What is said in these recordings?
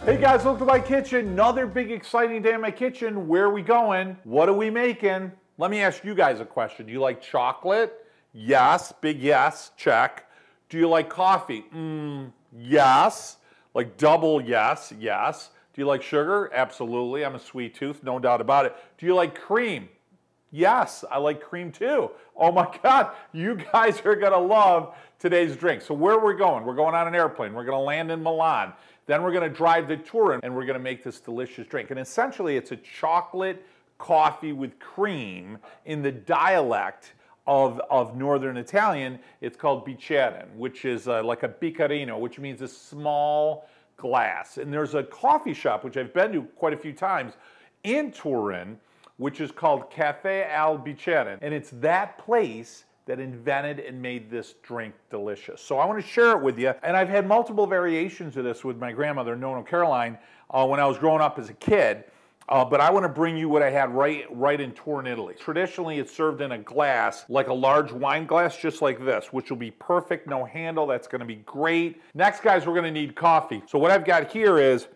Hey guys, look at my kitchen. Another big exciting day in my kitchen. Where are we going? What are we making? Let me ask you guys a question. Do you like chocolate? Yes, big yes, check. Do you like coffee? Yes. Like double yes, yes. Do you like sugar? Absolutely. I'm a sweet tooth, no doubt about it. Do you like cream? Yes, I like cream too. Oh my God, you guys are gonna love today's drink. So where are we going? We're going on an airplane. We're gonna land in Milan. Then we're gonna drive to Turin and we're gonna make this delicious drink. And essentially it's a chocolate coffee with cream in the dialect of Northern Italian. It's called Bicerin, which is like a biccherino, which means a small glass. And there's a coffee shop, which I've been to quite a few times in Turin, which is called Cafe al Bicerin. And it's that place that invented and made this drink delicious. So I want to share it with you. And I've had multiple variations of this with my grandmother, Nonna Caroline, when I was growing up as a kid. But I want to bring you what I had right in Turin, Italy. Traditionally, it's served in a glass, like a large wine glass, just like this, which will be perfect, no handle. That's going to be great. Next, guys, we're going to need coffee. So what I've got here is,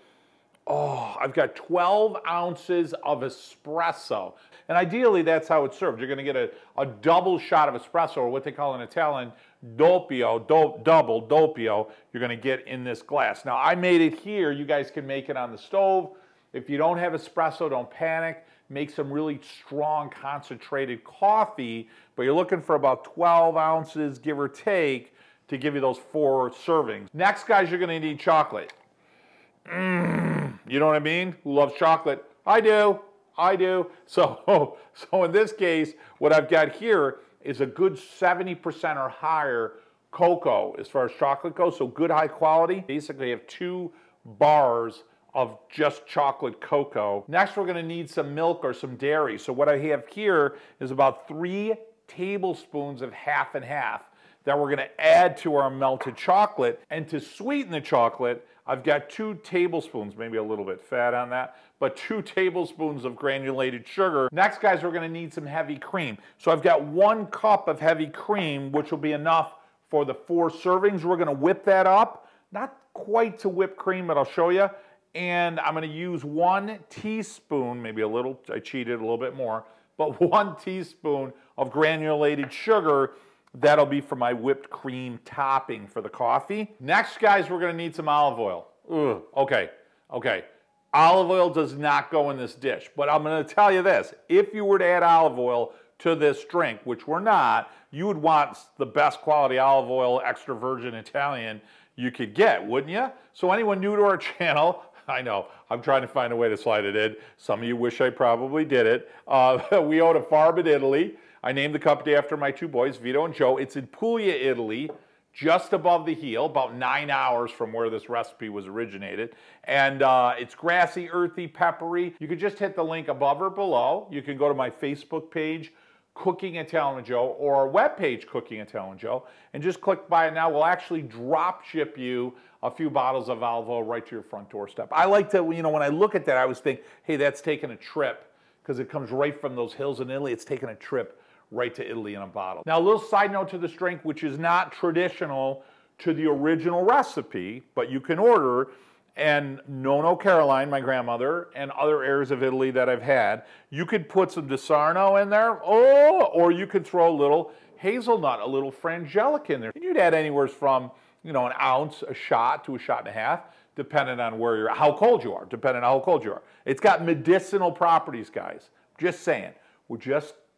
I've got 12 ounces of espresso. And ideally, that's how it's served. You're going to get a double shot of espresso, or what they call in Italian, doppio, double, doppio, you're going to get in this glass. Now, I made it here. You guys can make it on the stove. If you don't have espresso, don't panic. Make some really strong, concentrated coffee, but you're looking for about 12 ounces, give or take, to give you those 4 servings. Next, guys, you're going to need chocolate. You know what I mean? Who loves chocolate? I do. I do. So in this case, what I've got here is a good 70% or higher cocoa as far as chocolate goes, so good high quality. Basically, I have 2 bars of just chocolate cocoa. Next, we're gonna need some milk or some dairy. So what I have here is about 3 tablespoons of half and half that we're gonna add to our melted chocolate. And to sweeten the chocolate, I've got 2 tablespoons, maybe a little bit fat on that, but 2 tablespoons of granulated sugar. Next, guys, we're gonna need some heavy cream. So I've got 1 cup of heavy cream, which will be enough for the 4 servings. We're gonna whip that up, not quite to whipped cream, but I'll show you. And I'm gonna use 1 teaspoon, maybe a little, I cheated a little bit more, but 1 teaspoon of granulated sugar. That'll be for my whipped cream topping for the coffee. Next, guys, we're gonna need some olive oil. Okay. Olive oil does not go in this dish, but I'm gonna tell you this. If you were to add olive oil to this drink, which we're not, you would want the best quality olive oil, extra virgin Italian you could get, wouldn't you? So anyone new to our channel, I know, I'm trying to find a way to slide it in. Some of you wish I probably did it. We own a farm in Italy. I named the company after my 2 boys, Vito and Joe. It's in Puglia, Italy, just above the heel, about 9 hours from where this recipe was originated. And it's grassy, earthy, peppery. You could just hit the link above or below. You can go to my Facebook page, Cooking Italian with Joe, or our webpage, Cooking Italian with Joe, and just click buy it now. We'll actually drop ship you a few bottles of olive oil right to your front doorstep. I like to, you know, when I look at that, I always think, hey, that's taking a trip, because it comes right from those hills in Italy. It's taking a trip right to Italy in a bottle. Now, a little side note to this drink, which is not traditional to the original recipe, but you can order, and Nonna Caroline, my grandmother, and other areas of Italy that I've had, you could put some Di Sarno in there, or you could throw a little hazelnut, a little frangelic in there. And you'd add anywhere from, you know, an ounce, a shot to a shot and a half, depending on where you're, how cold you are, depending on how cold you are. It's got medicinal properties, guys. Just saying.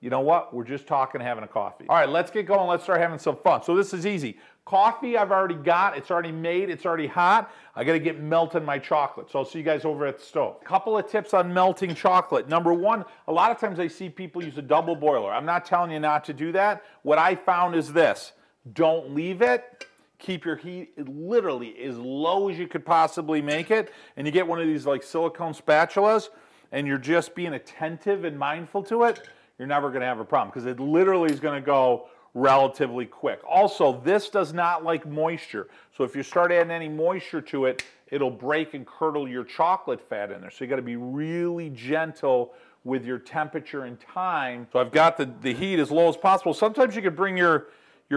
You know what? We're just talking, having a coffee. All right, let's get going. Let's start having some fun. So this is easy. Coffee I've already got. It's already made. It's already hot. I got to get melting my chocolate. So I'll see you guys over at the stove. A couple of tips on melting chocolate. Number 1, a lot of times I see people use a double boiler. I'm not telling you not to do that. What I found is this. Don't leave it. Keep your heat literally as low as you could possibly make it. And you get one of these like silicone spatulas, and you're just being attentive and mindful to it. You're never going to have a problem, because it literally is going to go relatively quick. Also, this does not like moisture. So if you start adding any moisture to it, it'll break and curdle your chocolate fat in there. So you got to be really gentle with your temperature and time. So I've got the heat as low as possible. Sometimes you could bring your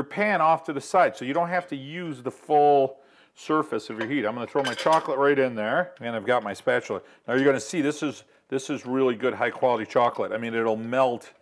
pan off to the side, so you don't have to use the full surface of your heat. I'm going to throw my chocolate right in there, and I've got my spatula. Now you're going to see this is really good high quality chocolate. I mean, it'll melt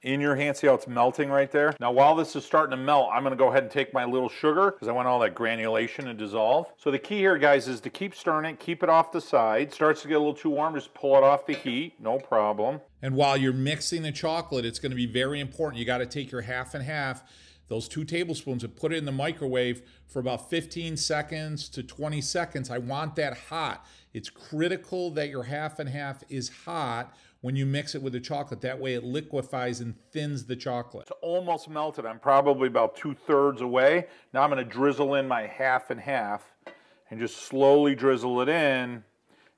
in your hand. See how it's melting right there? Now while this is starting to melt, I'm going to go ahead and take my little sugar because I want all that granulation to dissolve. So the key here, guys, is to keep stirring it, keep it off the side. Starts to get a little too warm, just pull it off the heat, no problem. And while you're mixing the chocolate, it's going to be very important. You got to take your half and half, those 2 tablespoons, and put it in the microwave for about 15 seconds to 20 seconds. I want that hot. It's critical that your half and half is hot when you mix it with the chocolate. That way it liquefies and thins the chocolate. It's almost melted. I'm probably about 2/3 away. Now I'm going to drizzle in my half and half and just slowly drizzle it in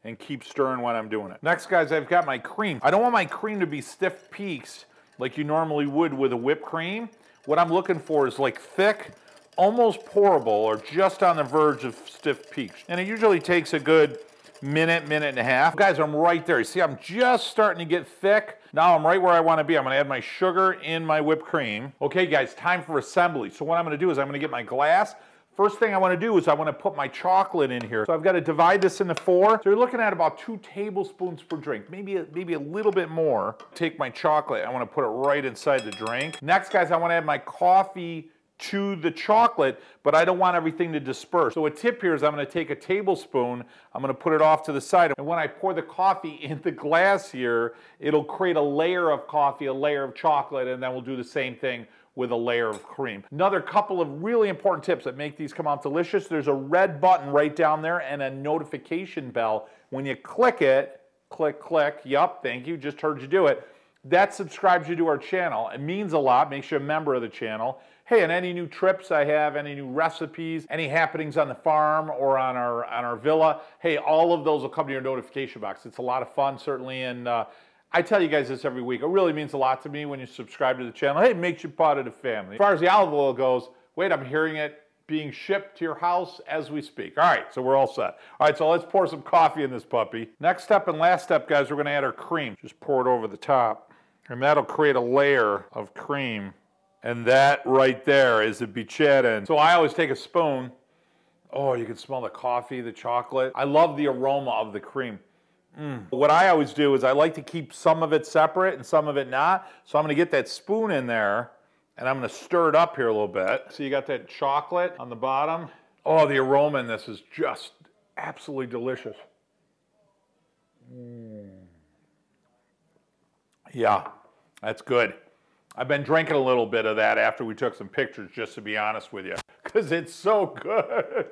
and keep stirring when I'm doing it. Next, guys, I've got my cream. I don't want my cream to be stiff peaks like you normally would with a whipped cream. What I'm looking for is like thick, almost pourable, or just on the verge of stiff peaks. And it usually takes a good minute and a half. Guys, I'm right there. You see, I'm just starting to get thick. Now I'm right where I want to be. I'm going to add my sugar in my whipped cream. Okay, guys, time for assembly. So what I'm going to do is I'm going to get my glass. First thing I want to do is I want to put my chocolate in here. So I've got to divide this into 4. So you're looking at about 2 tablespoons per drink, maybe a little bit more. Take my chocolate. I want to put it right inside the drink. Next, guys, I want to add my coffee to the chocolate, but I don't want everything to disperse. So a tip here is I'm going to take a tablespoon, I'm going to put it off to the side, and when I pour the coffee in the glass here, it'll create a layer of coffee, a layer of chocolate, and then we'll do the same thing with a layer of cream. Another couple of really important tips that make these come out delicious. There's a red button right down there and a notification bell. When you click it, click, yup, thank you, just heard you do it. That subscribes you to our channel. It means a lot, makes you a member of the channel. Hey, and any new trips I have, any new recipes, any happenings on the farm or on our villa, hey, all of those will come to your notification box. It's a lot of fun, certainly, and I tell you guys this every week. It really means a lot to me when you subscribe to the channel. Hey, it makes you part of the family. As far as the olive oil goes, wait, I'm hearing it being shipped to your house as we speak. All right, so we're all set. All right, so let's pour some coffee in this puppy. Next step and last step, guys, we're going to add our cream. Just pour it over the top, and that'll create a layer of cream. And that right there is a decadent. So I always take a spoon. Oh, you can smell the coffee, the chocolate. I love the aroma of the cream. What I always do is I like to keep some of it separate and some of it not. So I'm going to get that spoon in there and I'm going to stir it up here a little bit. So you got that chocolate on the bottom. Oh, the aroma in this is just absolutely delicious. Yeah, that's good. I've been drinking a little bit of that after we took some pictures, just to be honest with you, because it's so good.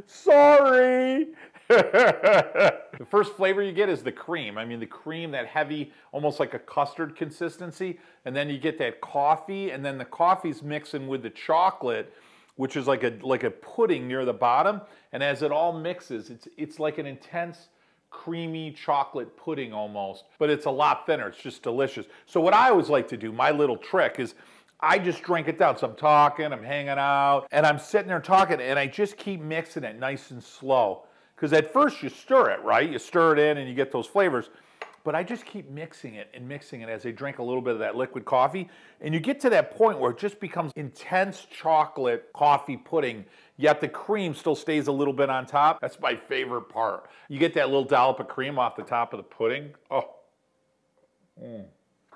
Sorry. The first flavor you get is the cream. I mean, the cream, that heavy, almost like a custard consistency, and then you get that coffee, and then the coffee's mixing with the chocolate, which is like a pudding near the bottom, and as it all mixes, it's like an intense creamy chocolate pudding almost, but it's a lot thinner. It's just delicious. So what I always like to do, my little trick, is I just drink it down. So I'm talking, I'm hanging out, and I'm sitting there talking, and I just keep mixing it nice and slow. Because at first you stir it, right? You stir it in and you get those flavors. But I just keep mixing it as I drink a little bit of that liquid coffee. And you get to that point where it just becomes intense chocolate coffee pudding, yet the cream still stays a little bit on top. That's my favorite part. You get that little dollop of cream off the top of the pudding. Oh.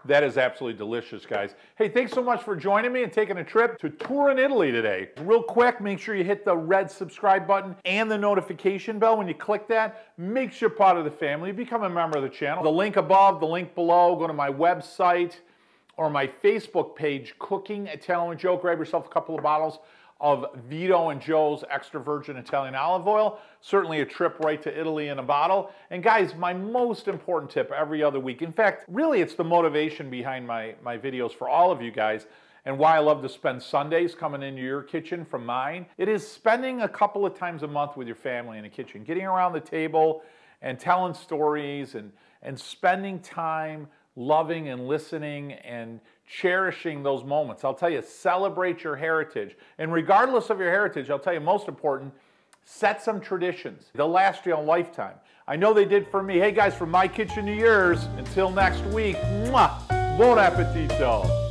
That is absolutely delicious, guys. Hey, thanks so much for joining me and taking a trip to Turin, Italy today. Real quick, make sure you hit the red subscribe button and the notification bell. When you click that, makes you part of the family. Become a member of the channel. The link above, the link below, go to my website or my Facebook page, Cooking Italian with Joe. Grab yourself a couple of bottles of Vito and Joe's extra virgin Italian olive oil. Certainly a trip right to Italy in a bottle. And guys, my most important tip every other week, in fact, really it's the motivation behind my videos for all of you guys and why I love to spend Sundays coming into your kitchen from mine. It is spending a couple of times a month with your family in the kitchen, getting around the table and telling stories and spending time loving and listening and cherishing those moments. I'll tell you, celebrate your heritage. And regardless of your heritage, I'll tell you, most important, set some traditions. They'll last you a lifetime. I know they did for me. Hey guys, from my kitchen to yours, until next week, mwah, buon appetito.